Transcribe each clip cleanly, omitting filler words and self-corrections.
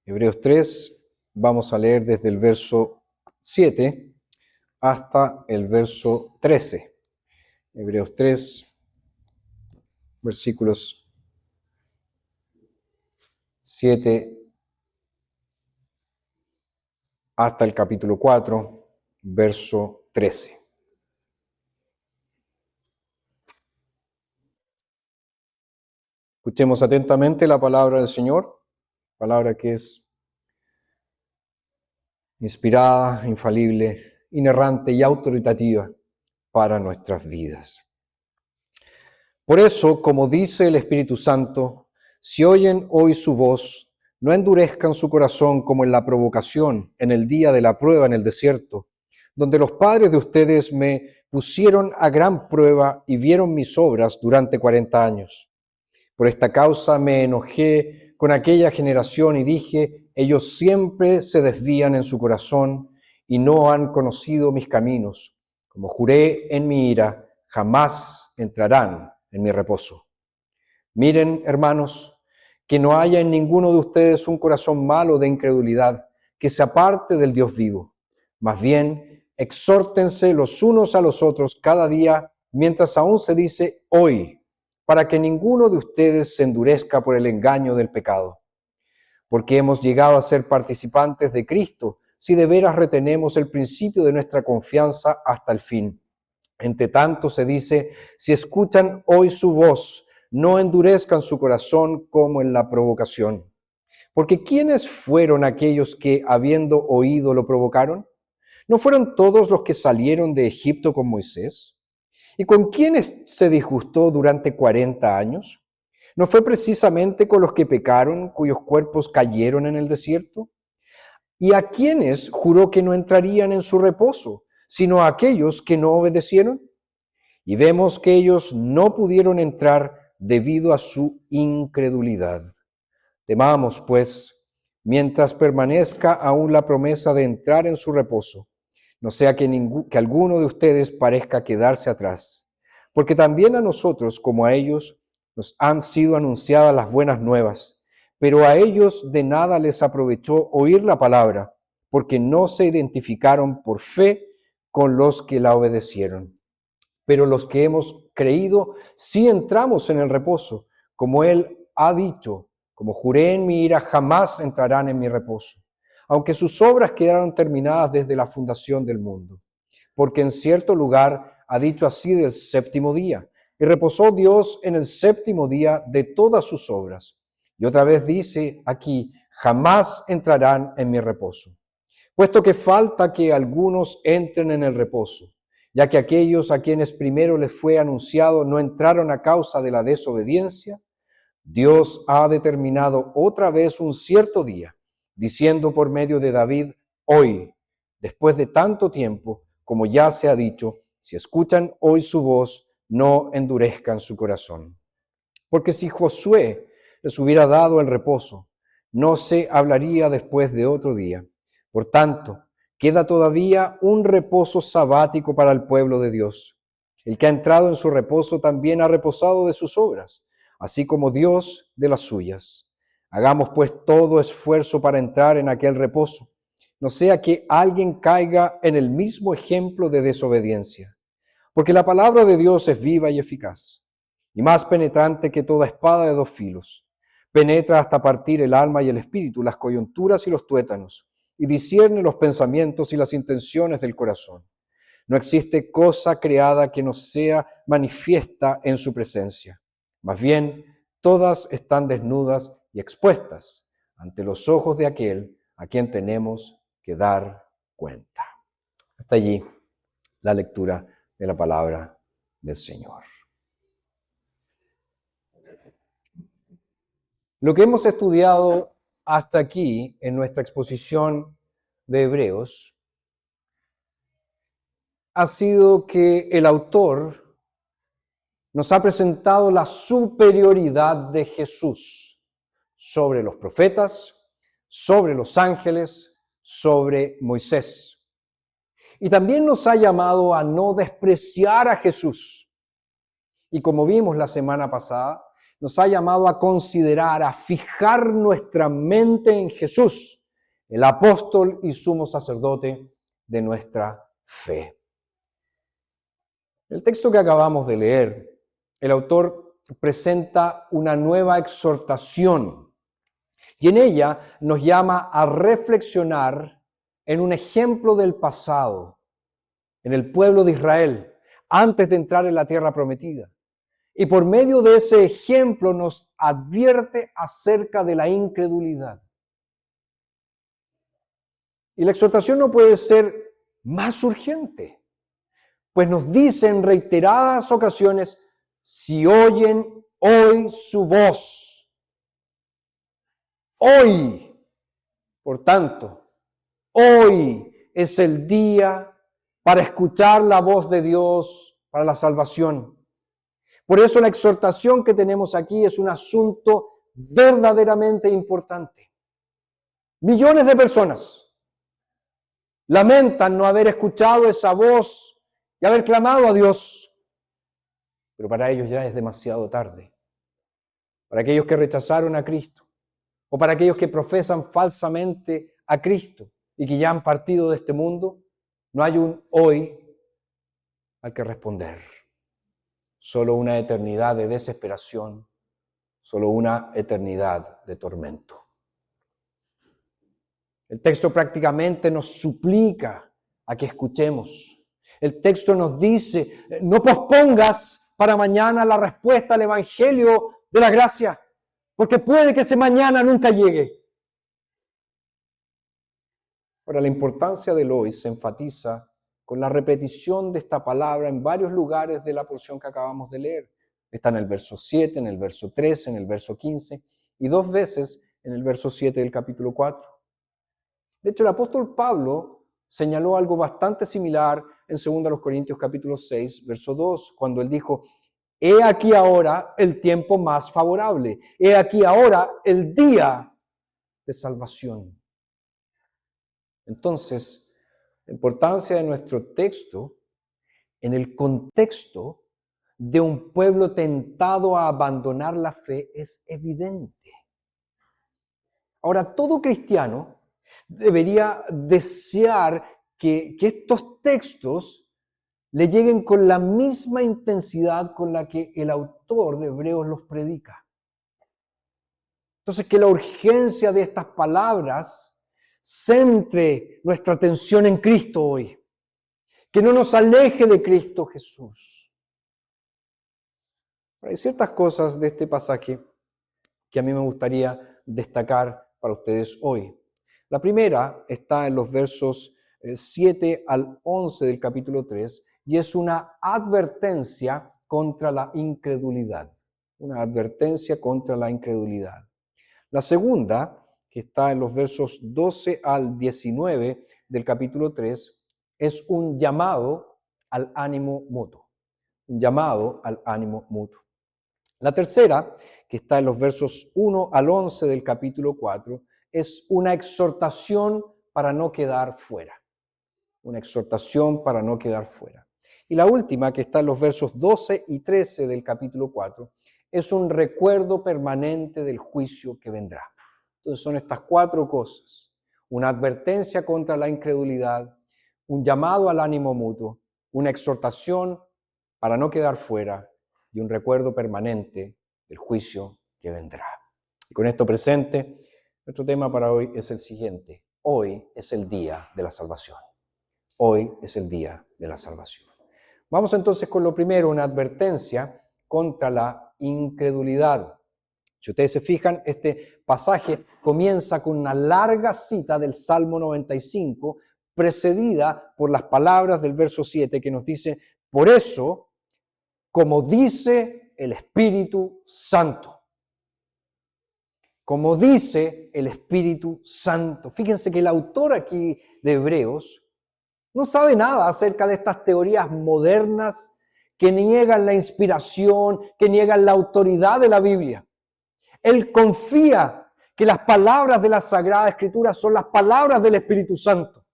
Hebreos 3, vamos a leer desde el verso 7 hasta el verso 13. Hebreos 3, versículos 7 hasta el capítulo 4, verso 13. Escuchemos atentamente la palabra del Señor, palabra que es inspirada, infalible, inerrante y autoritativa para nuestras vidas. Por eso, como dice el Espíritu Santo, si oyen hoy su voz, no endurezcan su corazón como en la provocación, en el día de la prueba en el desierto, donde los padres de ustedes me pusieron a gran prueba y vieron mis obras durante 40 años. Por esta causa me enojé con aquella generación y dije, ellos siempre se desvían en su corazón y no han conocido mis caminos. Como juré en mi ira, jamás entrarán en mi reposo. Miren, hermanos, que no haya en ninguno de ustedes un corazón malo de incredulidad, que se aparte del Dios vivo. Más bien, exhórtense los unos a los otros cada día, mientras aún se dice hoy, para que ninguno de ustedes se endurezca por el engaño del pecado. Porque hemos llegado a ser participantes de Cristo, si de veras retenemos el principio de nuestra confianza hasta el fin. Entre tanto se dice, si escuchan hoy su voz, no endurezcan su corazón como en la provocación. Porque ¿quiénes fueron aquellos que, habiendo oído, lo provocaron? ¿No fueron todos los que salieron de Egipto con Moisés? ¿Y con quiénes se disgustó durante 40 años? ¿No fue precisamente con los que pecaron, cuyos cuerpos cayeron en el desierto? ¿Y a quiénes juró que no entrarían en su reposo, sino a aquellos que no obedecieron? Y vemos que ellos no pudieron entrar debido a su incredulidad. Temamos, pues, mientras permanezca aún la promesa de entrar en su reposo, no sea que alguno de ustedes parezca quedarse atrás, porque también a nosotros, como a ellos, nos han sido anunciadas las buenas nuevas, pero a ellos de nada les aprovechó oír la palabra, porque no se identificaron por fe con los que la obedecieron. Pero los que hemos creído, sí entramos en el reposo, como Él ha dicho, como juré en mi ira, jamás entrarán en mi reposo, aunque sus obras quedaron terminadas desde la fundación del mundo. Porque en cierto lugar ha dicho así del séptimo día, y reposó Dios en el séptimo día de todas sus obras. Y otra vez dice aquí, jamás entrarán en mi reposo. Puesto que falta que algunos entren en el reposo, ya que aquellos a quienes primero les fue anunciado no entraron a causa de la desobediencia, Dios ha determinado otra vez un cierto día, diciendo por medio de David, hoy, después de tanto tiempo, como ya se ha dicho, si escuchan hoy su voz, no endurezcan su corazón. Porque si Josué les hubiera dado el reposo, no se hablaría después de otro día. Por tanto, queda todavía un reposo sabático para el pueblo de Dios. El que ha entrado en su reposo también ha reposado de sus obras, así como Dios de las suyas. Hagamos pues todo esfuerzo para entrar en aquel reposo, no sea que alguien caiga en el mismo ejemplo de desobediencia. Porque la palabra de Dios es viva y eficaz, y más penetrante que toda espada de dos filos. Penetra hasta partir el alma y el espíritu, las coyunturas y los tuétanos, y discierne los pensamientos y las intenciones del corazón. No existe cosa creada que no sea manifiesta en su presencia. Más bien, todas están desnudas y expuestas ante los ojos de aquel a quien tenemos que dar cuenta. Hasta allí la lectura de la palabra del Señor. Lo que hemos estudiado hasta aquí en nuestra exposición de Hebreos ha sido que el autor nos ha presentado la superioridad de Jesús sobre los profetas, sobre los ángeles, sobre Moisés. Y también nos ha llamado a no despreciar a Jesús. Y como vimos la semana pasada, nos ha llamado a considerar, a fijar nuestra mente en Jesús, el apóstol y sumo sacerdote de nuestra fe. El texto que acabamos de leer, el autor presenta una nueva exhortación y en ella nos llama a reflexionar en un ejemplo del pasado, en el pueblo de Israel, antes de entrar en la tierra prometida. Y por medio de ese ejemplo nos advierte acerca de la incredulidad. Y la exhortación no puede ser más urgente, pues nos dice en reiteradas ocasiones, si oyen hoy su voz. Hoy, por tanto, hoy es el día para escuchar la voz de Dios para la salvación. Por eso la exhortación que tenemos aquí es un asunto verdaderamente importante. Millones de personas lamentan no haber escuchado esa voz y haber clamado a Dios, pero para ellos ya es demasiado tarde. Para aquellos que rechazaron a Cristo, o para aquellos que profesan falsamente a Cristo y que ya han partido de este mundo, no hay un hoy al que responder. Solo una eternidad de desesperación, solo una eternidad de tormento. El texto prácticamente nos suplica a que escuchemos. El texto nos dice, no pospongas para mañana la respuesta al Evangelio de la gracia, porque puede que ese mañana nunca llegue. Ahora, la importancia del hoy se enfatiza con la repetición de esta palabra en varios lugares de la porción que acabamos de leer. Está en el verso 7, en el verso 13, en el verso 15 y 2 veces en el verso 7 del capítulo 4. De hecho, el apóstol Pablo señaló algo bastante similar en 2 Corintios capítulo 6, verso 2, cuando él dijo, he aquí ahora el tiempo más favorable, he aquí ahora el día de salvación. Entonces, la importancia de nuestro texto en el contexto de un pueblo tentado a abandonar la fe es evidente. Ahora, todo cristiano debería desear que estos textos le lleguen con la misma intensidad con la que el autor de Hebreos los predica. Entonces, que la urgencia de estas palabras centre nuestra atención en Cristo hoy, que no nos aleje de Cristo Jesús. Hay ciertas cosas de este pasaje que a mí me gustaría destacar para ustedes hoy. La primera está en los versos 7 al 11 del capítulo 3 y es una advertencia contra la incredulidad. Una advertencia contra la incredulidad. La segunda, que está en los versos 12 al 19 del capítulo 3, es un llamado al ánimo mutuo. Un llamado al ánimo mutuo. La tercera, que está en los versos 1 al 11 del capítulo 4, es una exhortación para no quedar fuera. Una exhortación para no quedar fuera. Y la última, que está en los versos 12 y 13 del capítulo 4, es un recuerdo permanente del juicio que vendrá. Entonces son estas 4 cosas. Una advertencia contra la incredulidad, un llamado al ánimo mutuo, una exhortación para no quedar fuera y un recuerdo permanente del juicio que vendrá. Y con esto presente, nuestro tema para hoy es el siguiente. Hoy es el día de la salvación. Hoy es el día de la salvación. Vamos entonces con lo primero, una advertencia contra la incredulidad. Si ustedes se fijan, este pasaje comienza con una larga cita del Salmo 95, precedida por las palabras del verso 7 que nos dice, por eso, como dice el Espíritu Santo. Como dice el Espíritu Santo. Fíjense que el autor aquí de Hebreos no sabe nada acerca de estas teorías modernas que niegan la inspiración, que niegan la autoridad de la Biblia. Él confía que las palabras de la Sagrada Escritura son las palabras del Espíritu Santo.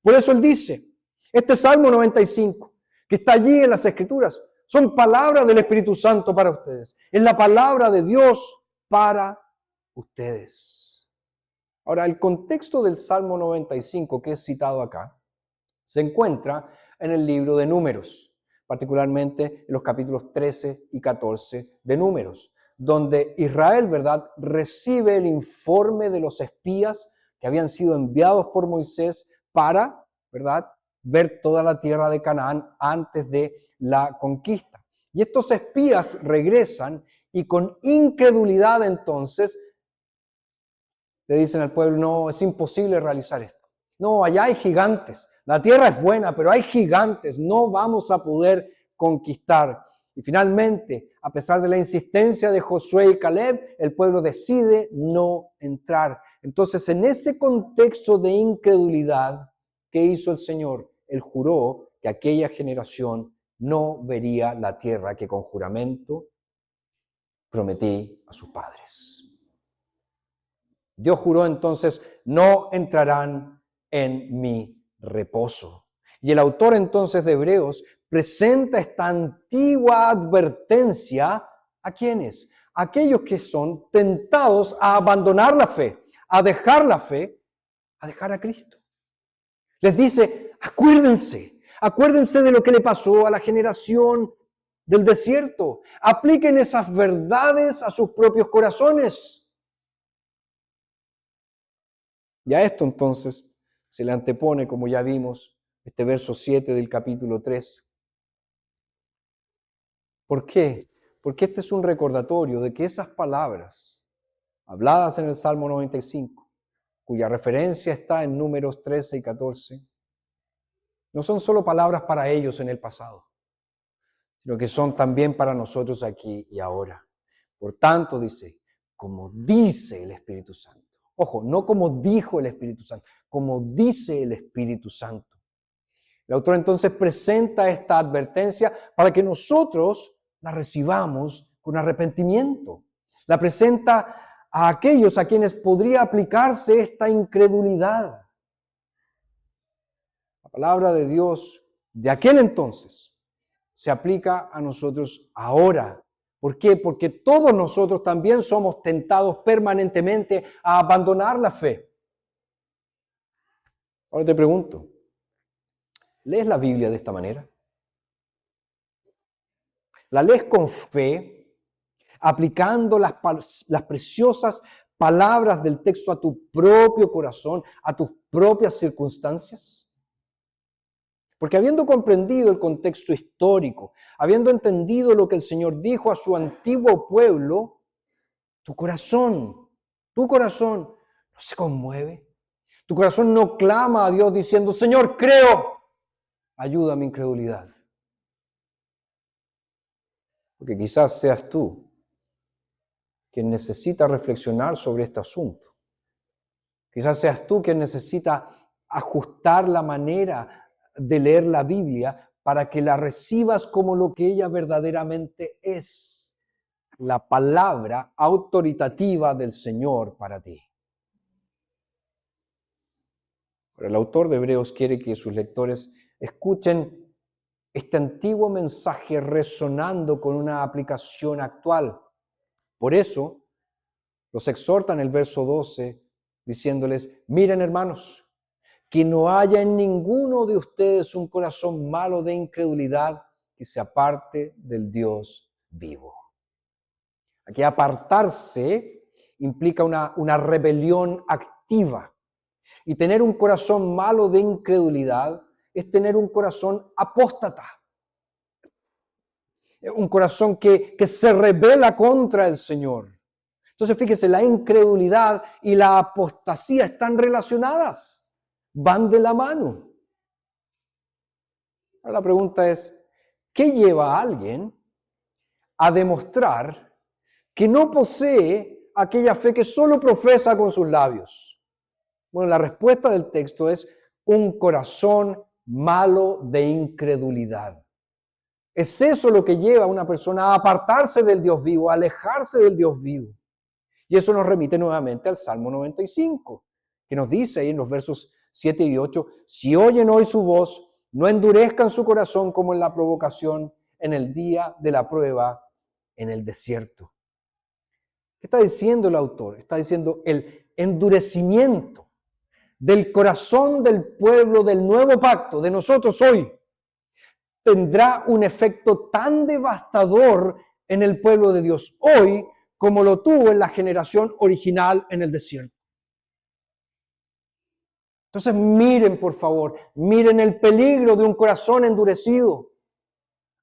Por eso él dice, este Salmo 95, que está allí en las Escrituras, Son palabras del Espíritu Santo para ustedes. Es la palabra de Dios para ustedes. Ahora, el contexto del Salmo 95 que es citado acá se encuentra en el libro de Números, particularmente en los capítulos 13 y 14 de Números, donde Israel, ¿verdad?, recibe el informe de los espías que habían sido enviados por Moisés para, ¿verdad?, ver toda la tierra de Canaán antes de la conquista. Y estos espías regresan y con incredulidad entonces le dicen al pueblo, no, es imposible realizar esto. No, allá hay gigantes. La tierra es buena, pero hay gigantes. No vamos a poder conquistar. Y finalmente, a pesar de la insistencia de Josué y Caleb, el pueblo decide no entrar. Entonces, en ese contexto de incredulidad, ¿qué hizo el Señor? Él juró que aquella generación no vería la tierra que con juramento prometí a sus padres. Dios juró entonces, no entrarán en mi reposo. Y el autor entonces de Hebreos presenta esta antigua advertencia ¿a quiénes? A aquellos que son tentados a abandonar la fe, a dejar la fe, a dejar a Cristo. Les dice, acuérdense de lo que le pasó a la generación del desierto. Apliquen esas verdades a sus propios corazones. Y a esto entonces se le antepone, como ya vimos, este verso 7 del capítulo 3. ¿Por qué? Porque este es un recordatorio de que esas palabras habladas en el Salmo 95, cuya referencia está en Números 13 y 14, no son solo palabras para ellos en el pasado, sino que son también para nosotros aquí y ahora. Por tanto, dice, como dice el Espíritu Santo. Ojo, no como dijo el Espíritu Santo, como dice el Espíritu Santo. El autor entonces presenta esta advertencia para que nosotros la recibamos con arrepentimiento. La presenta a aquellos a quienes podría aplicarse esta incredulidad. La palabra de Dios de aquel entonces se aplica a nosotros ahora. ¿Por qué? Porque todos nosotros también somos tentados permanentemente a abandonar la fe. Ahora te pregunto, ¿lees la Biblia de esta manera? ¿La lees con fe, aplicando las preciosas palabras del texto a tu propio corazón, a tus propias circunstancias? Porque habiendo comprendido el contexto histórico, habiendo entendido lo que el Señor dijo a su antiguo pueblo, tu corazón no se conmueve. Tu corazón no clama a Dios diciendo, Señor, creo, ayuda a mi incredulidad. Porque quizás seas tú quien necesita reflexionar sobre este asunto. Quizás seas tú quien necesita ajustar la manera de leer la Biblia para que la recibas como lo que ella verdaderamente es, la palabra autoritativa del Señor para ti. El autor de Hebreos quiere que sus lectores escuchen este antiguo mensaje resonando con una aplicación actual. Por eso, los exhorta en el verso 12, diciéndoles, miren hermanos, que no haya en ninguno de ustedes un corazón malo de incredulidad que se aparte del Dios vivo. Aquí apartarse implica una rebelión activa. Y tener un corazón malo de incredulidad es tener un corazón apóstata. Un corazón que se rebela contra el Señor. Entonces, fíjese, la incredulidad y la apostasía están relacionadas. Van de la mano. Ahora la pregunta es, ¿qué lleva a alguien a demostrar que no posee aquella fe que solo profesa con sus labios? Bueno, la respuesta del texto es un corazón malo de incredulidad. Es eso lo que lleva a una persona a apartarse del Dios vivo, a alejarse del Dios vivo. Y eso nos remite nuevamente al Salmo 95, que nos dice ahí en los versos 7 y 8, si oyen hoy su voz, no endurezcan su corazón como en la provocación, en el día de la prueba en el desierto. ¿Qué está diciendo el autor? Está diciendo el endurecimiento del corazón del pueblo del nuevo pacto, de nosotros hoy, tendrá un efecto tan devastador en el pueblo de Dios hoy como lo tuvo en la generación original en el desierto. Entonces miren, por favor, miren el peligro de un corazón endurecido.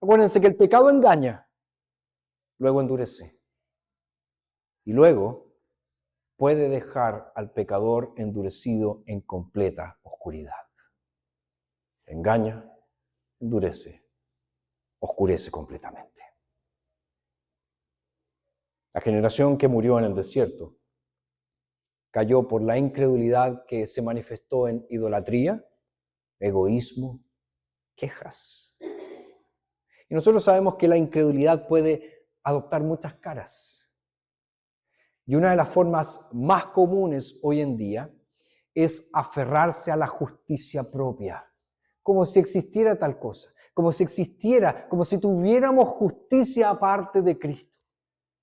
Acuérdense que el pecado engaña, luego endurece. Y luego puede dejar al pecador endurecido en completa oscuridad. Engaña, endurece, oscurece completamente. La generación que murió en el desierto cayó por la incredulidad que se manifestó en idolatría, egoísmo, quejas. Y nosotros sabemos que la incredulidad puede adoptar muchas caras. Y una de las formas más comunes hoy en día es aferrarse a la justicia propia, como si existiera tal cosa, como si existiera, como si tuviéramos justicia aparte de Cristo.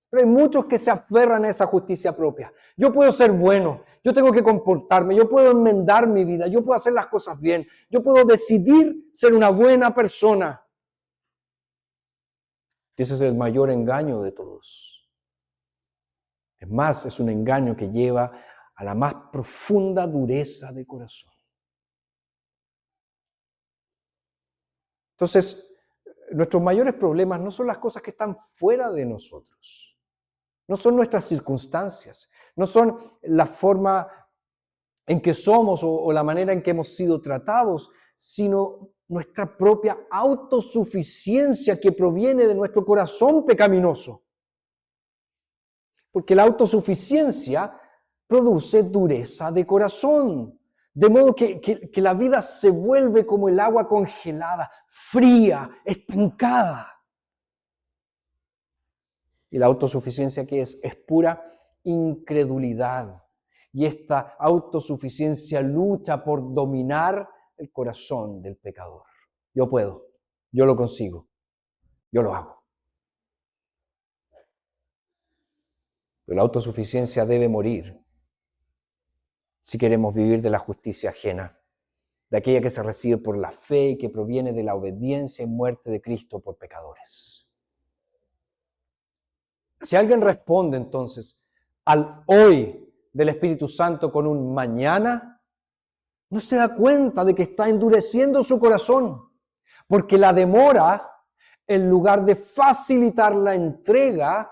Pero hay muchos que se aferran a esa justicia propia. Yo puedo ser bueno, yo tengo que comportarme, yo puedo enmendar mi vida, yo puedo hacer las cosas bien, yo puedo decidir ser una buena persona. Ese es el mayor engaño de todos. Es más, es un engaño que lleva a la más profunda dureza de corazón. Entonces, nuestros mayores problemas no son las cosas que están fuera de nosotros. No son nuestras circunstancias, no son la forma en que somos o la manera en que hemos sido tratados, sino nuestra propia autosuficiencia que proviene de nuestro corazón pecaminoso. Porque la autosuficiencia produce dureza de corazón, de modo que la vida se vuelve como el agua congelada, fría, estancada. Y la autosuficiencia, ¿qué es? Es pura incredulidad. Y esta autosuficiencia lucha por dominar el corazón del pecador. Yo puedo, yo lo consigo, yo lo hago. Pero la autosuficiencia debe morir si queremos vivir de la justicia ajena, de aquella que se recibe por la fe y que proviene de la obediencia y muerte de Cristo por pecadores. Si alguien responde entonces al hoy del Espíritu Santo con un mañana, no se da cuenta de que está endureciendo su corazón, porque la demora, en lugar de facilitar la entrega,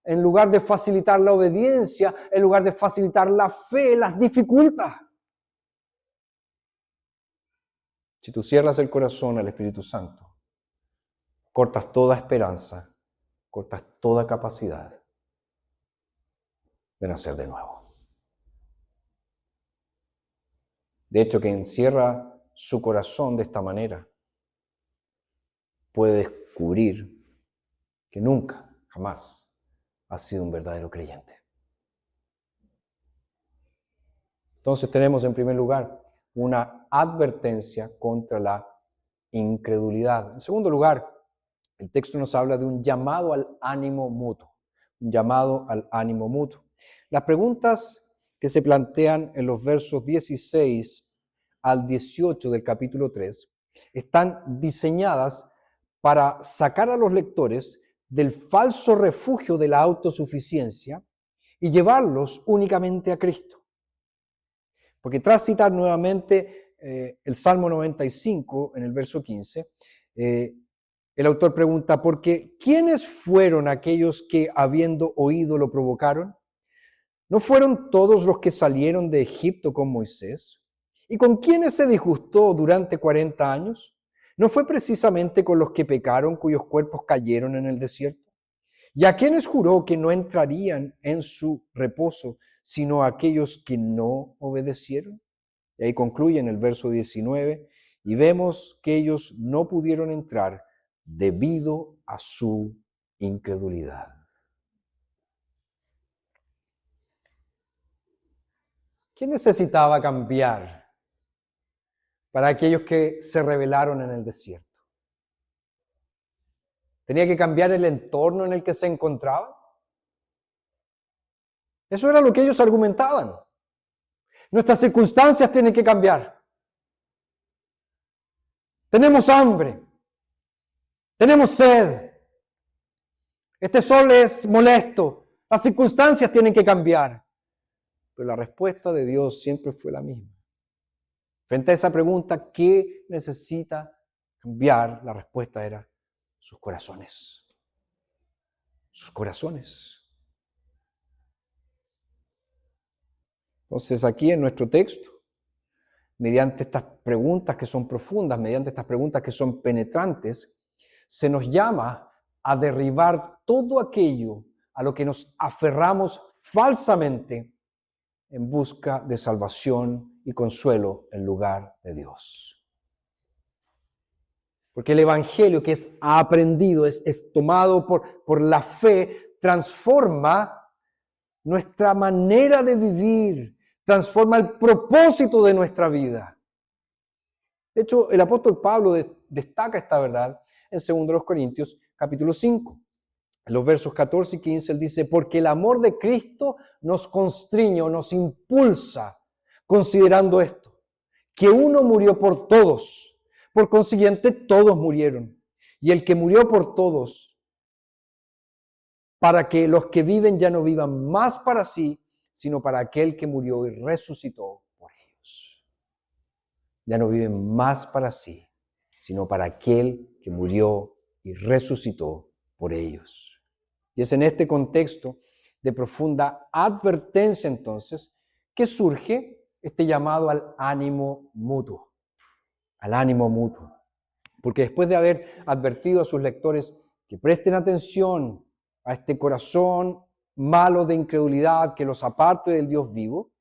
en lugar de facilitar la obediencia, en lugar de facilitar la fe, las dificulta. Si tú cierras el corazón al Espíritu Santo, cortas toda esperanza, cortas toda capacidad de nacer de nuevo. De hecho, quien cierra su corazón de esta manera puede descubrir que nunca, jamás ha sido un verdadero creyente. Entonces tenemos en primer lugar una advertencia contra la incredulidad. En segundo lugar, el texto nos habla de un llamado al ánimo mutuo. Un llamado al ánimo mutuo. Las preguntas que se plantean en los versos 16 al 18 del capítulo 3 están diseñadas para sacar a los lectores del falso refugio de la autosuficiencia y llevarlos únicamente a Cristo. Porque tras citar nuevamente el Salmo 95 en el verso 15, el autor pregunta, porque ¿quiénes fueron aquellos que habiendo oído lo provocaron? ¿No fueron todos los que salieron de Egipto con Moisés? ¿Y con quiénes se disgustó durante 40 años? ¿No fue precisamente con los que pecaron, cuyos cuerpos cayeron en el desierto? ¿Y a quiénes juró que no entrarían en su reposo, sino a aquellos que no obedecieron? Y ahí concluye en el verso 19, y vemos que ellos no pudieron entrar debido a su incredulidad. ¿Quién necesitaba cambiar para aquellos que se rebelaron en el desierto? ¿Tenía que cambiar el entorno en el que se encontraban? Eso era lo que ellos argumentaban. Nuestras circunstancias tienen que cambiar. Tenemos hambre. Tenemos sed. Este sol es molesto. Las circunstancias tienen que cambiar. Pero la respuesta de Dios siempre fue la misma. Frente a esa pregunta, ¿qué necesita cambiar? La respuesta era sus corazones. Sus corazones. Entonces aquí en nuestro texto, mediante estas preguntas que son profundas, mediante estas preguntas que son penetrantes, se nos llama a derribar todo aquello a lo que nos aferramos falsamente en busca de salvación y consuelo en lugar de Dios. Porque el Evangelio que es aprendido, es tomado por la fe, transforma nuestra manera de vivir, transforma el propósito de nuestra vida. De hecho, el apóstol Pablo destaca esta verdad en 2 Corintios capítulo 5. En los versos 14 y 15 él dice, porque el amor de Cristo nos constriñe o nos impulsa, considerando esto, que uno murió por todos, por consiguiente todos murieron. Y el que murió por todos, para que los que viven ya no vivan más para sí, sino para aquel que murió y resucitó por ellos. Ya no viven más para sí, sino para aquel que murió y resucitó por ellos. Y es en este contexto de profunda advertencia entonces que surge este llamado al ánimo mutuo. Al ánimo mutuo. Porque después de haber advertido a sus lectores que presten atención a este corazón malo de incredulidad que los aparte del Dios vivo,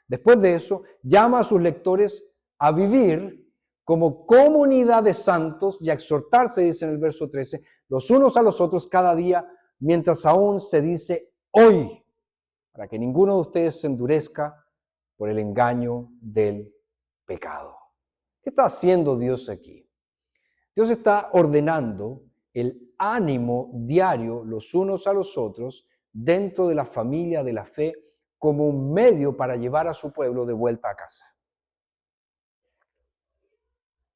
después de eso llama a sus lectores a vivir como comunidad de santos y a exhortarse, dice en el verso 13, los unos a los otros cada día, mientras aún se dice hoy, para que ninguno de ustedes se endurezca por el engaño del pecado. ¿Qué está haciendo Dios aquí? Dios está ordenando el ánimo diario los unos a los otros dentro de la familia de la fe como un medio para llevar a su pueblo de vuelta a casa.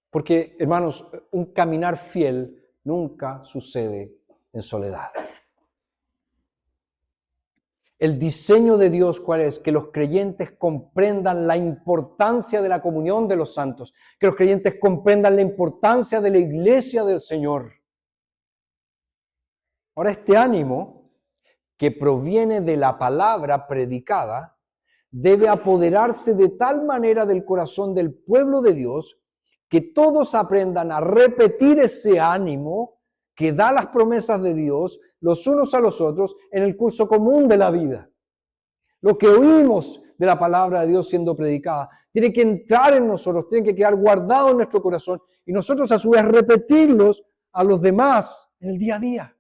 Porque, hermanos, un caminar fiel nunca sucede en soledad. El diseño de Dios, ¿cuál es? Que los creyentes comprendan la importancia de la comunión de los santos, que los creyentes comprendan la importancia de la iglesia del Señor. Ahora, este ánimo que proviene de la palabra predicada debe apoderarse de tal manera del corazón del pueblo de Dios que todos aprendan a repetir ese ánimo que da las promesas de Dios los unos a los otros en el curso común de la vida. Lo que oímos de la palabra de Dios siendo predicada tiene que entrar en nosotros, tiene que quedar guardado en nuestro corazón y nosotros a su vez repetirlos a los demás en el día a día.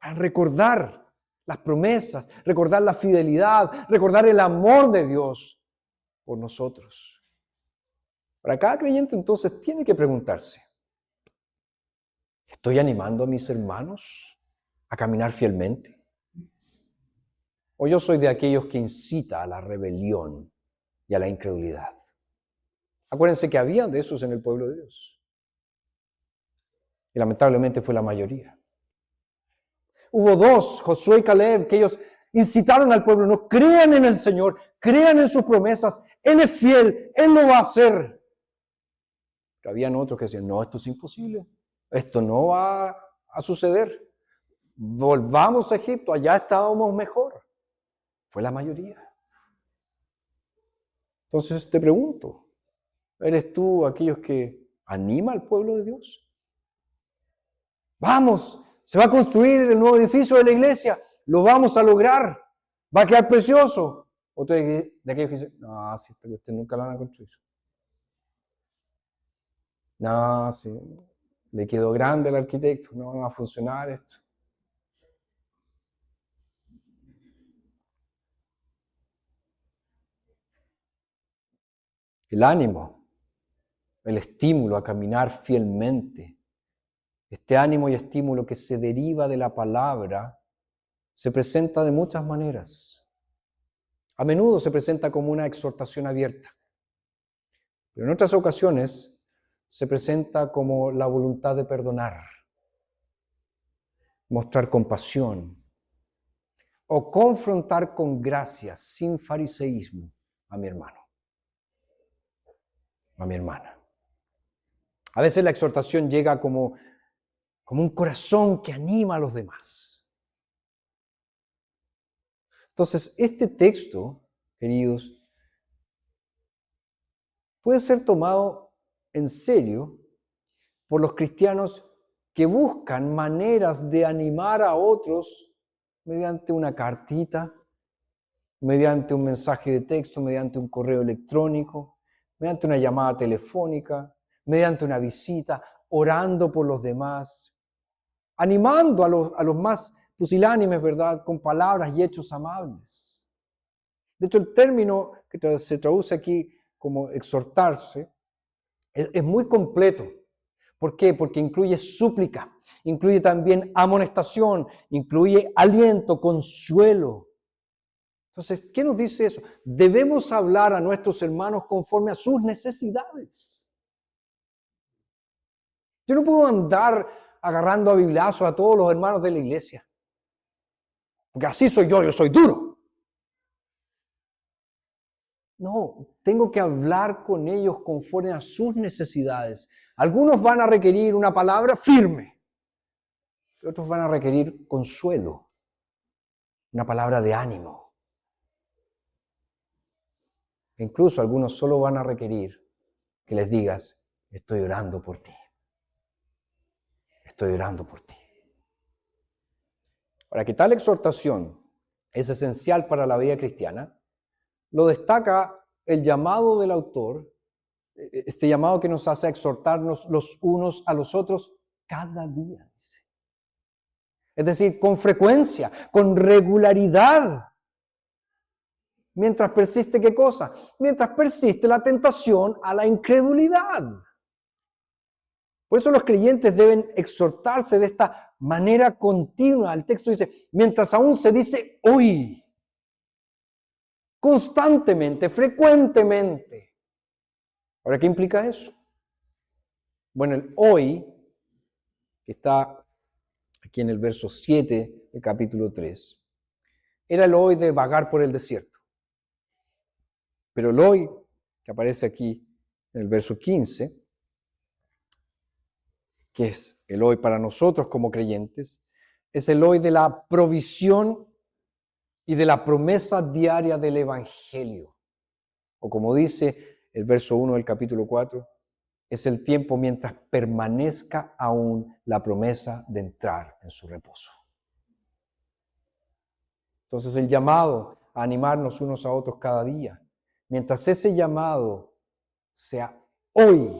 Para recordar las promesas, recordar la fidelidad, recordar el amor de Dios por nosotros. Para cada creyente entonces tiene que preguntarse, ¿estoy animando a mis hermanos a caminar fielmente? ¿O yo soy de aquellos que incita a la rebelión y a la incredulidad? Acuérdense que había de esos en el pueblo de Dios. Y lamentablemente fue la mayoría. Hubo dos, Josué y Caleb, que ellos incitaron al pueblo, no crean en el Señor, crean en sus promesas, Él es fiel, Él lo va a hacer. Pero habían otros que decían, no, esto es imposible, esto no va a suceder. Volvamos a Egipto, allá estábamos mejor. Fue la mayoría. Entonces te pregunto, ¿eres tú aquellos que anima al pueblo de Dios? Vamos, se va a construir el nuevo edificio de la iglesia, lo vamos a lograr, va a quedar precioso. Otro de aquellos que dicen, no, si usted nunca lo van a construir. No, sí, le quedó grande al arquitecto, no va a funcionar esto. El ánimo, el estímulo a caminar fielmente Este ánimo y estímulo que se deriva de la palabra se presenta de muchas maneras. A menudo se presenta como una exhortación abierta, pero en otras ocasiones se presenta como la voluntad de perdonar, mostrar compasión o confrontar con gracia, sin fariseísmo, a mi hermano, a mi hermana. A veces la exhortación llega como un corazón que anima a los demás. Entonces, este texto, queridos, puede ser tomado en serio por los cristianos que buscan maneras de animar a otros mediante una cartita, mediante un mensaje de texto, mediante un correo electrónico, mediante una llamada telefónica, mediante una visita, orando por los demás, animando a los más pusilánimes, ¿verdad?, con palabras y hechos amables. De hecho, el término que se traduce aquí como exhortarse es muy completo. ¿Por qué? Porque incluye súplica, incluye también amonestación, incluye aliento, consuelo. Entonces, ¿qué nos dice eso? Debemos hablar a nuestros hermanos conforme a sus necesidades. Yo no puedo andar agarrando a bibliazos a todos los hermanos de la iglesia, porque así soy yo soy duro. No, tengo que hablar con ellos conforme a sus necesidades. Algunos van a requerir una palabra firme, otros van a requerir consuelo, una palabra de ánimo. Incluso algunos solo van a requerir que les digas, estoy orando por ti. Estoy orando por ti. Ahora, que tal exhortación es esencial para la vida cristiana, lo destaca el llamado del autor, este llamado que nos hace a exhortarnos los unos a los otros cada día, dice. Es decir, con frecuencia, con regularidad. Mientras persiste, ¿qué cosa? Mientras persiste la tentación a la incredulidad. Por eso los creyentes deben exhortarse de esta manera continua. El texto dice, mientras aún se dice hoy, constantemente, frecuentemente. Ahora, ¿qué implica eso? Bueno, el hoy, que está aquí en el verso 7 del capítulo 3, era el hoy de vagar por el desierto. Pero el hoy, que aparece aquí en el verso 15, que es el hoy para nosotros como creyentes, es el hoy de la provisión y de la promesa diaria del Evangelio. O como dice el verso 1 del capítulo 4, es el tiempo mientras permanezca aún la promesa de entrar en su reposo. Entonces el llamado a animarnos unos a otros cada día, mientras ese llamado sea hoy,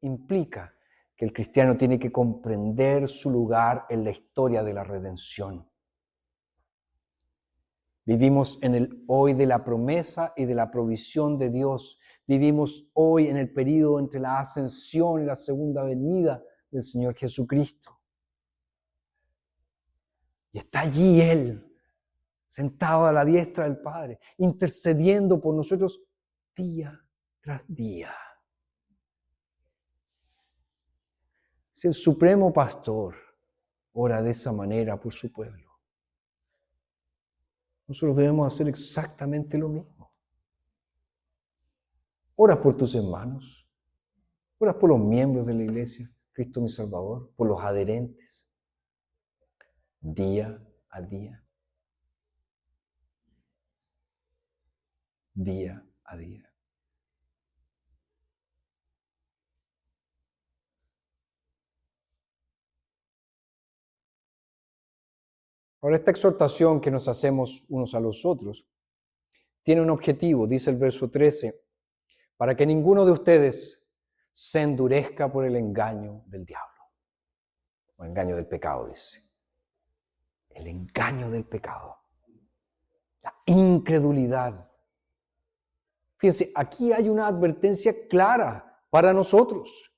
implica que el cristiano tiene que comprender su lugar en la historia de la redención. Vivimos en el hoy de la promesa y de la provisión de Dios. Vivimos hoy en el período entre la ascensión y la segunda venida del Señor Jesucristo. Y está allí Él, sentado a la diestra del Padre, intercediendo por nosotros día tras día. Si el Supremo Pastor ora de esa manera por su pueblo, nosotros debemos hacer exactamente lo mismo. Ora por tus hermanos, ora por los miembros de la iglesia, Cristo mi Salvador, por los adherentes, día a día. Día a día. Ahora, esta exhortación que nos hacemos unos a los otros tiene un objetivo, dice el verso 13, para que ninguno de ustedes se endurezca por el engaño del diablo. O engaño del pecado, dice. El engaño del pecado. La incredulidad. Fíjense, aquí hay una advertencia clara para nosotros.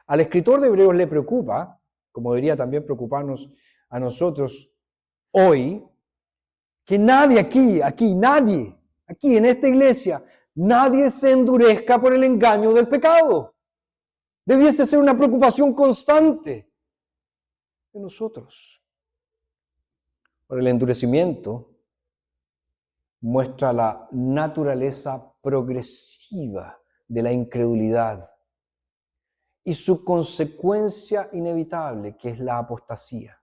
Al escritor de Hebreos le preocupa, como debería también preocuparnos a nosotros hoy, que nadie aquí en esta iglesia, nadie se endurezca por el engaño del pecado. Debiese ser una preocupación constante de nosotros. Por el endurecimiento muestra la naturaleza progresiva de la incredulidad y su consecuencia inevitable, que es la apostasía.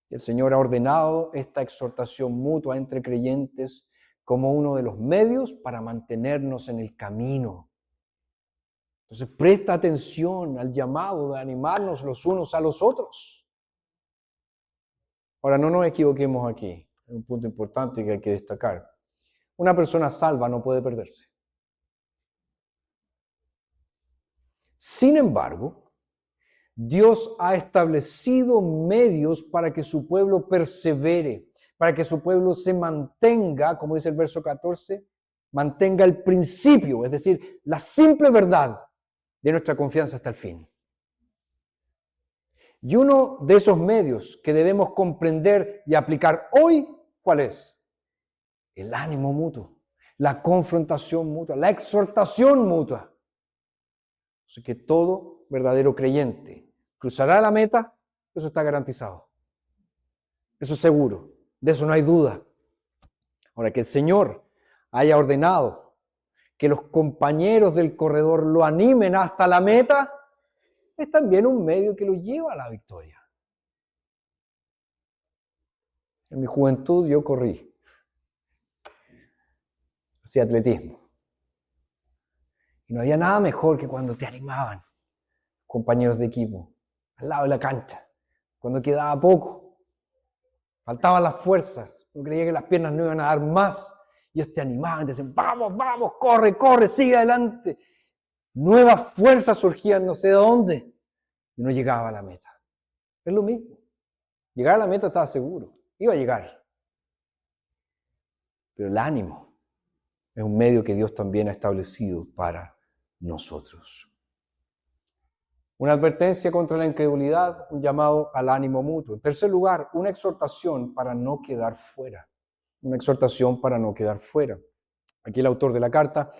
El Señor ha ordenado esta exhortación mutua entre creyentes como uno de los medios para mantenernos en el camino. Entonces, presta atención al llamado de animarnos los unos a los otros. Ahora, no nos equivoquemos aquí. Es un punto importante que hay que destacar. Una persona salva no puede perderse. Sin embargo, Dios ha establecido medios para que su pueblo persevere, para que su pueblo se mantenga, como dice el verso 14, mantenga el principio, es decir, la simple verdad de nuestra confianza hasta el fin. Y uno de esos medios que debemos comprender y aplicar hoy, ¿cuál es? El ánimo mutuo, la confrontación mutua, la exhortación mutua. Así que todo verdadero creyente cruzará la meta, eso está garantizado. Eso es seguro, de eso no hay duda. Ahora, que el Señor haya ordenado que los compañeros del corredor lo animen hasta la meta, es también un medio que lo lleva a la victoria. En mi juventud yo corrí, hacía atletismo. Y no había nada mejor que cuando te animaban compañeros de equipo, al lado de la cancha, cuando quedaba poco, faltaban las fuerzas, uno creía que las piernas no iban a dar más, y ellos te animaban, te decían, vamos, vamos, corre, corre, sigue adelante. Nuevas fuerzas surgían no sé de dónde, y no llegaba a la meta. Es lo mismo. Llegar a la meta estaba seguro, iba a llegar. Pero el ánimo es un medio que Dios también ha establecido para nosotros. Una advertencia contra la incredulidad, un llamado al ánimo mutuo. En tercer lugar, una exhortación para no quedar fuera. Una exhortación para no quedar fuera. Aquí el autor de la carta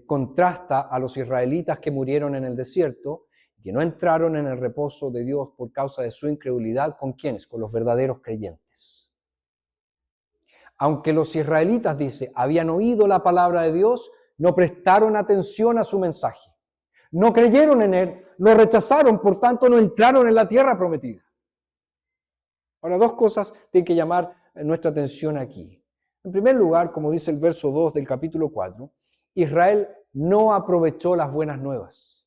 contrasta a los israelitas que murieron en el desierto, que no entraron en el reposo de Dios por causa de su incredulidad, ¿con quiénes? Con los verdaderos creyentes. Aunque los israelitas, dice, habían oído la palabra de Dios, no prestaron atención a su mensaje. No creyeron en él, lo rechazaron, por tanto no entraron en la tierra prometida. Ahora, dos cosas tienen que llamar nuestra atención aquí. En primer lugar, como dice el verso 2 del capítulo 4, Israel no aprovechó las buenas nuevas,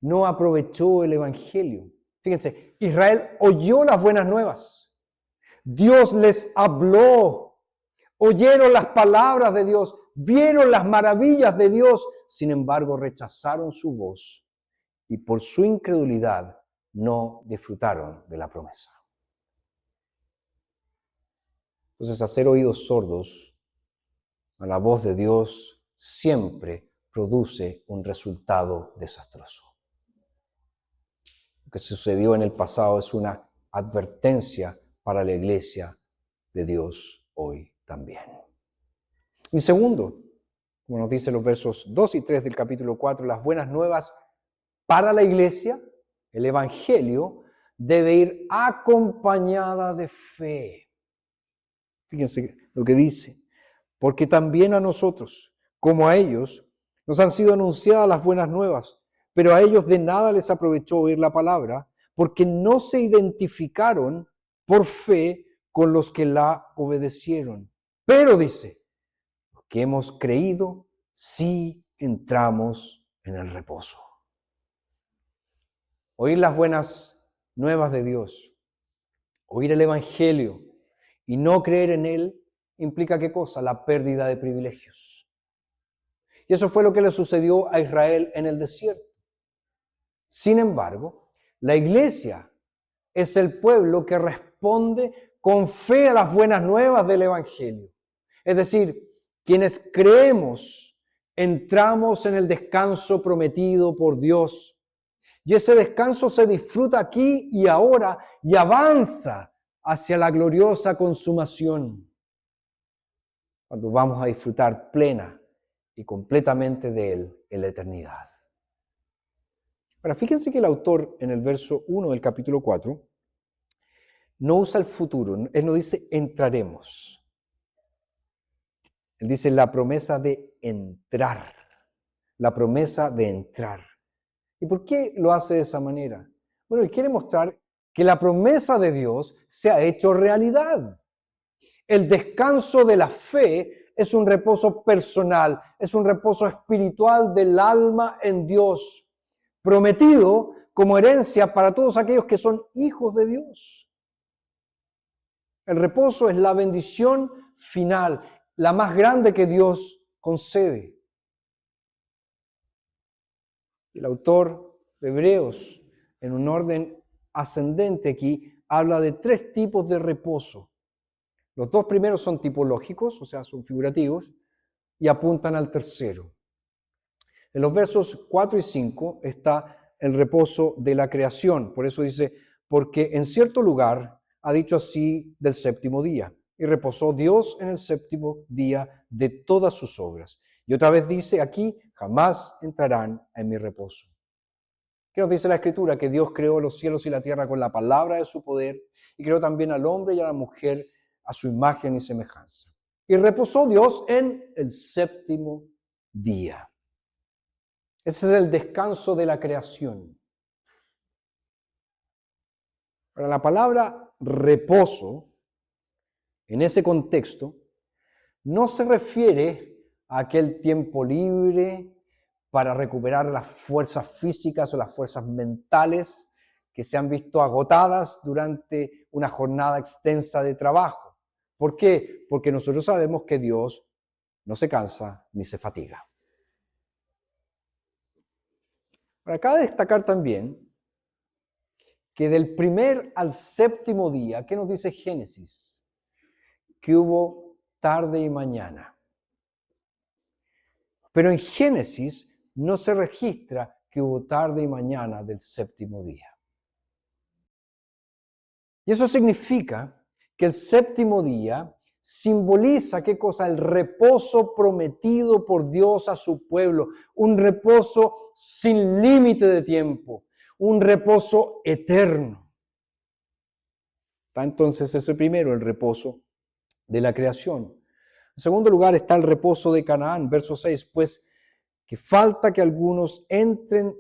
no aprovechó el evangelio. Fíjense, Israel oyó las buenas nuevas, Dios les habló, oyeron las palabras de Dios, vieron las maravillas de Dios, sin embargo rechazaron su voz y por su incredulidad no disfrutaron de la promesa. Entonces, hacer oídos sordos a la voz de Dios siempre produce un resultado desastroso. Lo que sucedió en el pasado es una advertencia para la iglesia de Dios hoy también. Y segundo, como nos dicen los versos 2 y 3 del capítulo 4, las buenas nuevas para la iglesia, el evangelio, debe ir acompañada de fe. Fíjense lo que dice, porque también a nosotros, como a ellos, nos han sido anunciadas las buenas nuevas, pero a ellos de nada les aprovechó oír la palabra, porque no se identificaron por fe con los que la obedecieron. Pero dice, los que hemos creído, sí entramos en el reposo. Oír las buenas nuevas de Dios, oír el evangelio y no creer en él, implica ¿qué cosa? La pérdida de privilegios. Y eso fue lo que le sucedió a Israel en el desierto. Sin embargo, la iglesia es el pueblo que responde con fe a las buenas nuevas del evangelio. Es decir, quienes creemos entramos en el descanso prometido por Dios. Y ese descanso se disfruta aquí y ahora y avanza hacia la gloriosa consumación, cuando vamos a disfrutar plena y completamente de Él en la eternidad. Ahora, fíjense que el autor en el verso 1 del capítulo 4 no usa el futuro, él no dice entraremos. Él dice la promesa de entrar, la promesa de entrar. ¿Y por qué lo hace de esa manera? Bueno, él quiere mostrar que la promesa de Dios se ha hecho realidad. El descanso de la fe es un reposo personal, es un reposo espiritual del alma en Dios, prometido como herencia para todos aquellos que son hijos de Dios. El reposo es la bendición final, la más grande que Dios concede. El autor de Hebreos, en un orden ascendente aquí, habla de 3 tipos de reposo. Los 2 primeros son tipológicos, o sea, son figurativos, y apuntan al tercero. En los versos 4 y 5 está el reposo de la creación. Por eso dice, porque en cierto lugar ha dicho así del séptimo día, y reposó Dios en el séptimo día de todas sus obras. Y otra vez dice aquí, jamás entrarán en mi reposo. ¿Qué nos dice la Escritura? Que Dios creó los cielos y la tierra con la palabra de su poder, y creó también al hombre y a la mujer a su imagen y semejanza. Y reposó Dios en el séptimo día. Ese es el descanso de la creación. Ahora, la palabra reposo, en ese contexto, no se refiere a aquel tiempo libre para recuperar las fuerzas físicas o las fuerzas mentales que se han visto agotadas durante una jornada extensa de trabajo. ¿Por qué? Porque nosotros sabemos que Dios no se cansa ni se fatiga. Ahora, cabe destacar también que del primer al séptimo día, ¿qué nos dice Génesis? Que hubo tarde y mañana. Pero en Génesis no se registra que hubo tarde y mañana del séptimo día. Y eso significa que el séptimo día simboliza, ¿qué cosa? El reposo prometido por Dios a su pueblo. Un reposo sin límite de tiempo. Un reposo eterno. Está entonces ese primero, el reposo de la creación. En segundo lugar está el reposo de Canaán, verso 6, puesto que falta que algunos entren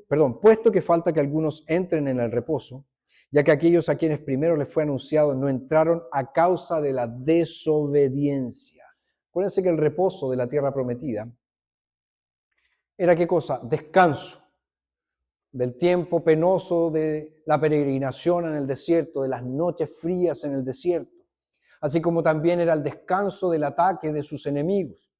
en el reposo, ya que aquellos a quienes primero les fue anunciado no entraron a causa de la desobediencia. Acuérdense que el reposo de la tierra prometida era ¿qué cosa? Descanso del tiempo penoso de la peregrinación en el desierto, de las noches frías en el desierto, así como también era el descanso del ataque de sus enemigos.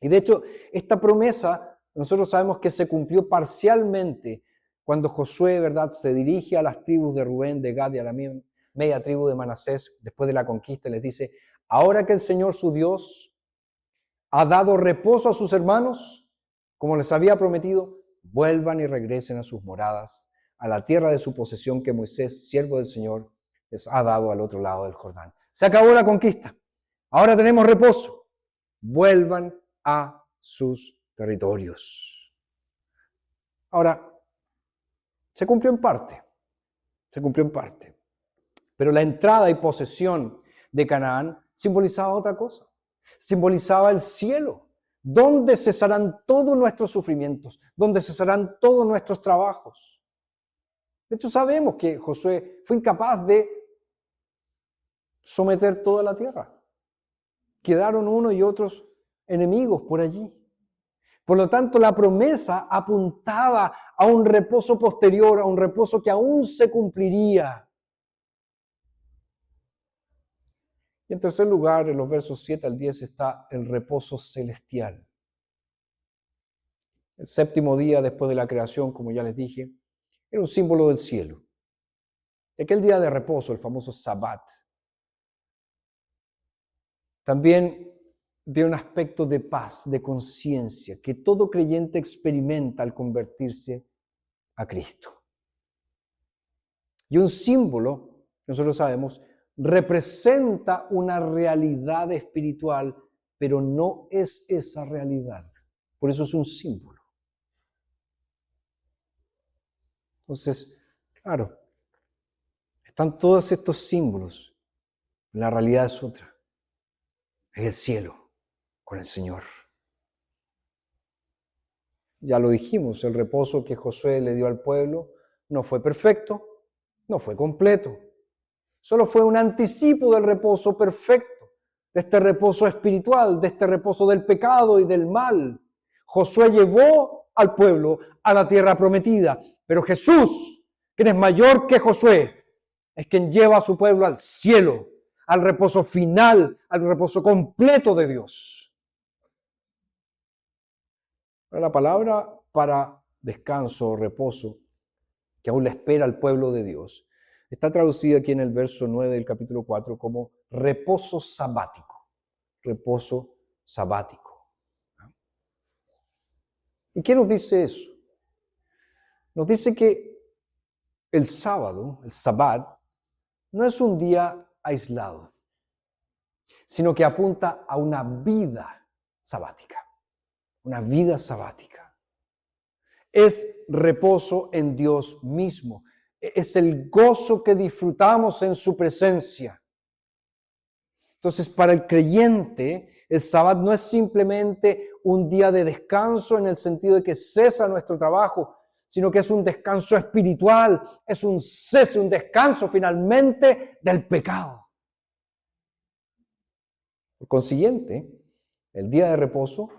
Y de hecho, esta promesa nosotros sabemos que se cumplió parcialmente cuando Josué, ¿verdad?, se dirige a las tribus de Rubén, de Gad y a la media tribu de Manasés después de la conquista y les dice, ahora que el Señor su Dios ha dado reposo a sus hermanos, como les había prometido, vuelvan y regresen a sus moradas, a la tierra de su posesión que Moisés, siervo del Señor, les ha dado al otro lado del Jordán. Se acabó la conquista. Ahora tenemos reposo. Vuelvan a sus territorios. Ahora, se cumplió en parte. Pero la entrada y posesión de Canaán simbolizaba otra cosa. Simbolizaba el cielo, donde cesarán todos nuestros sufrimientos, donde cesarán todos nuestros trabajos. De hecho, sabemos que Josué fue incapaz de someter toda la tierra. Quedaron unos y otros enemigos por allí. Por lo tanto, la promesa apuntaba a un reposo posterior, a un reposo que aún se cumpliría. Y en tercer lugar, en los versos 7 al 10 está el reposo celestial. El séptimo día después de la creación, como ya les dije, era un símbolo del cielo. Aquel día de reposo, el famoso Sabbat. También tiene un aspecto de paz, de conciencia, que todo creyente experimenta al convertirse a Cristo. Y un símbolo, nosotros sabemos, representa una realidad espiritual, pero no es esa realidad. Por eso es un símbolo. Entonces, claro, están todos estos símbolos. La realidad es otra. Es el cielo con el Señor. Ya lo dijimos, el reposo que Josué le dio al pueblo no fue perfecto, no fue completo. Solo fue un anticipo del reposo perfecto, de este reposo espiritual, de este reposo del pecado y del mal. Josué llevó al pueblo a la tierra prometida, pero Jesús, quien es mayor que Josué, es quien lleva a su pueblo al cielo, al reposo final, al reposo completo de Dios. La palabra para descanso o reposo que aún le espera al pueblo de Dios está traducida aquí en el verso 9 del capítulo 4 como reposo sabático. Reposo sabático. ¿Y qué nos dice eso? Nos dice que el sábado, el sabbat, no es un día aislado, sino que apunta a una vida sabática. Una vida sabática. Es reposo en Dios mismo. Es el gozo que disfrutamos en su presencia. Entonces, para el creyente, el sábado no es simplemente un día de descanso en el sentido de que cesa nuestro trabajo, sino que es un descanso espiritual, es un cese, un descanso finalmente del pecado. Por consiguiente, el día de reposo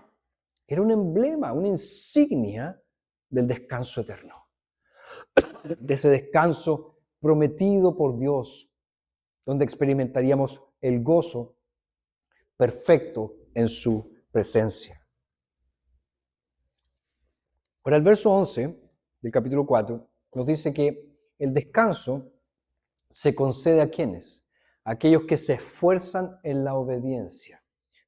era un emblema, una insignia del descanso eterno, de ese descanso prometido por Dios, donde experimentaríamos el gozo perfecto en su presencia. Ahora, el verso 11 del capítulo 4 nos dice que el descanso se concede a quienes, aquellos que se esfuerzan en la obediencia.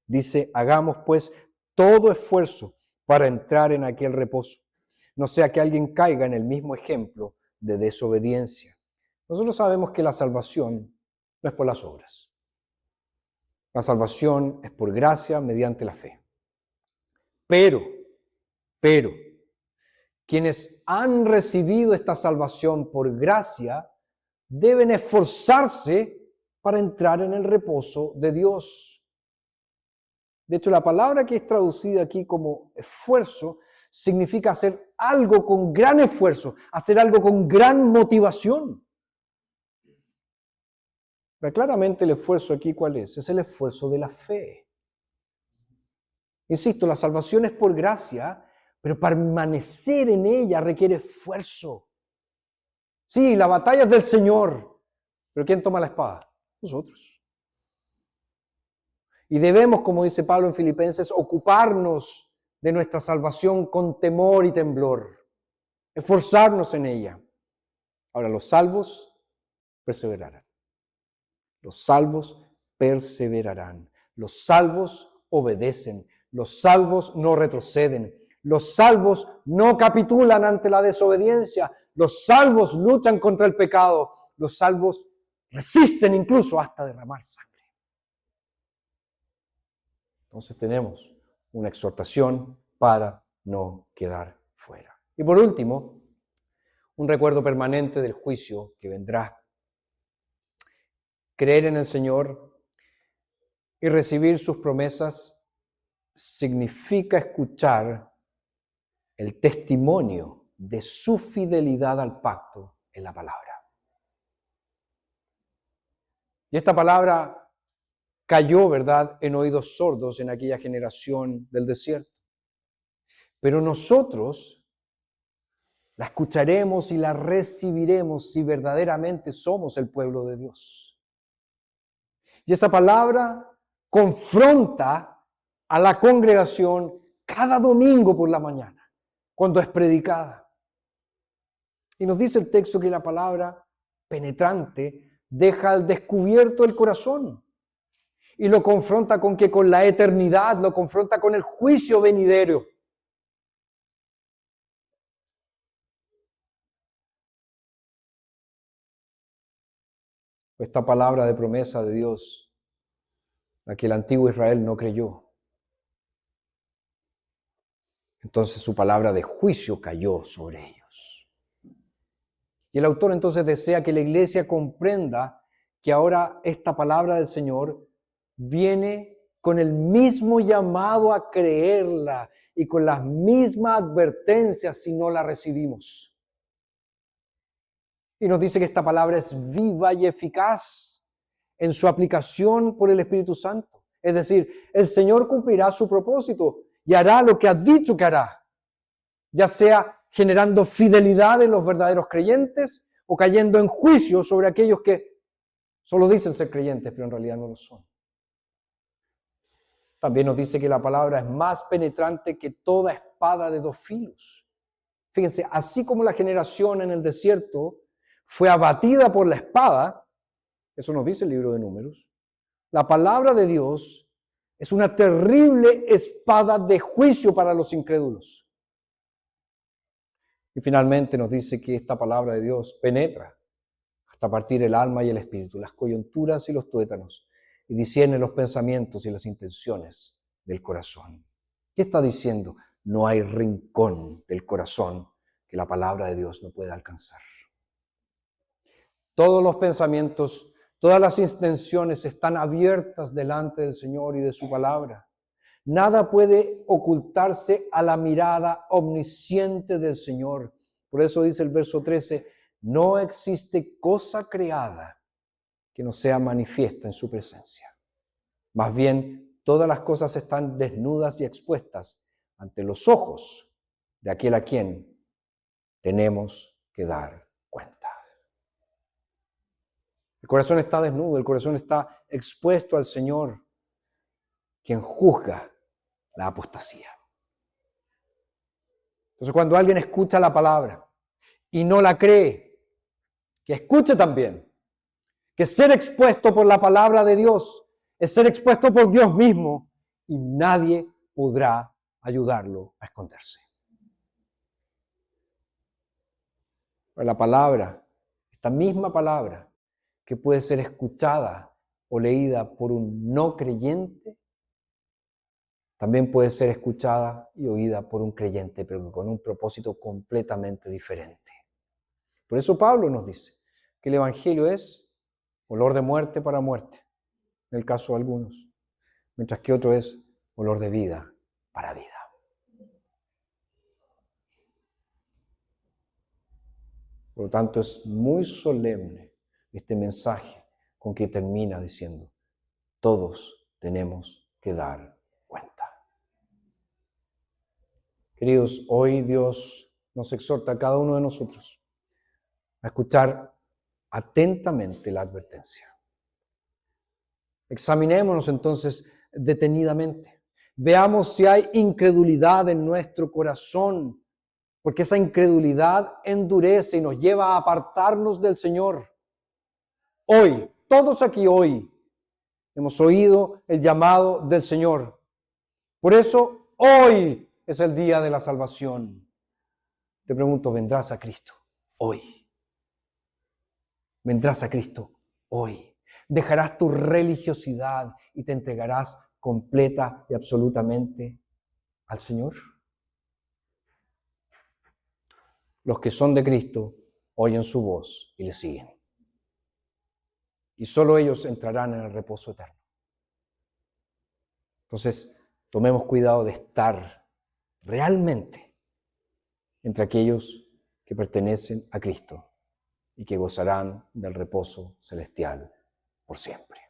Dice, hagamos pues todo esfuerzo para entrar en aquel reposo, no sea que alguien caiga en el mismo ejemplo de desobediencia. Nosotros sabemos que la salvación no es por las obras. La salvación es por gracia mediante la fe. Pero, quienes han recibido esta salvación por gracia deben esforzarse para entrar en el reposo de Dios. De hecho, la palabra que es traducida aquí como esfuerzo significa hacer algo con gran esfuerzo, hacer algo con gran motivación. Pero claramente el esfuerzo aquí, ¿cuál es? Es el esfuerzo de la fe. Insisto, la salvación es por gracia, pero permanecer en ella requiere esfuerzo. Sí, la batalla es del Señor, pero ¿quién toma la espada? Nosotros. Y debemos, como dice Pablo en Filipenses, ocuparnos de nuestra salvación con temor y temblor, esforzarnos en ella. Ahora, los salvos perseverarán. Los salvos perseverarán. Los salvos obedecen. Los salvos no retroceden. Los salvos no capitulan ante la desobediencia. Los salvos luchan contra el pecado. Los salvos resisten incluso hasta derramar sangre. Entonces tenemos una exhortación para no quedar fuera. Y por último, un recuerdo permanente del juicio que vendrá. Creer en el Señor y recibir sus promesas significa escuchar el testimonio de su fidelidad al pacto en la palabra. Y esta palabra cayó, ¿verdad?, en oídos sordos en aquella generación del desierto. Pero nosotros la escucharemos y la recibiremos si verdaderamente somos el pueblo de Dios. Y esa palabra confronta a la congregación cada domingo por la mañana, cuando es predicada. Y nos dice el texto que la palabra penetrante deja al descubierto el corazón y lo confronta con que con la eternidad, lo confronta con el juicio venidero. Esta palabra de promesa de Dios, la que el antiguo Israel no creyó. Entonces su palabra de juicio cayó sobre ellos. Y el autor entonces desea que la iglesia comprenda que ahora esta palabra del Señor viene con el mismo llamado a creerla y con las mismas advertencias si no la recibimos. Y nos dice que esta palabra es viva y eficaz en su aplicación por el Espíritu Santo. Es decir, el Señor cumplirá su propósito y hará lo que ha dicho que hará, ya sea generando fidelidad en los verdaderos creyentes o cayendo en juicio sobre aquellos que solo dicen ser creyentes, pero en realidad no lo son. También nos dice que la palabra es más penetrante que toda espada de dos filos. Fíjense, así como la generación en el desierto fue abatida por la espada, eso nos dice el libro de Números, la palabra de Dios es una terrible espada de juicio para los incrédulos. Y finalmente nos dice que esta palabra de Dios penetra hasta partir el alma y el espíritu, las coyunturas y los tuétanos, y discierne los pensamientos y las intenciones del corazón. ¿Qué está diciendo? No hay rincón del corazón que la palabra de Dios no pueda alcanzar. Todos los pensamientos, todas las intenciones están abiertas delante del Señor y de su palabra. Nada puede ocultarse a la mirada omnisciente del Señor. Por eso dice el verso 13, no existe cosa creada que no sea manifiesta en su presencia. Más bien, todas las cosas están desnudas y expuestas ante los ojos de aquel a quien tenemos que dar cuenta. El corazón está desnudo, el corazón está expuesto al Señor, quien juzga la apostasía. Entonces, cuando alguien escucha la palabra y no la cree, que escuche también que ser expuesto por la palabra de Dios es ser expuesto por Dios mismo y nadie podrá ayudarlo a esconderse. Pero la palabra, esta misma palabra, que puede ser escuchada o leída por un no creyente, también puede ser escuchada y oída por un creyente, pero con un propósito completamente diferente. Por eso Pablo nos dice que el Evangelio es olor de muerte para muerte, en el caso de algunos, mientras que otro es olor de vida para vida. Por lo tanto, es muy solemne este mensaje con que termina diciendo, todos tenemos que dar cuenta. Queridos, hoy Dios nos exhorta a cada uno de nosotros a escuchar atentamente la advertencia. Examinémonos entonces detenidamente. Veamos si hay incredulidad en nuestro corazón, porque esa incredulidad endurece y nos lleva a apartarnos del Señor. Hoy, todos aquí hoy, hemos oído el llamado del Señor. Por eso, hoy es el día de la salvación. Te pregunto, ¿vendrás a Cristo hoy? ¿Vendrás a Cristo hoy? ¿Dejarás tu religiosidad y te entregarás completa y absolutamente al Señor? Los que son de Cristo oyen su voz y le siguen. Y solo ellos entrarán en el reposo eterno. Entonces, tomemos cuidado de estar realmente entre aquellos que pertenecen a Cristo y que gozarán del reposo celestial por siempre.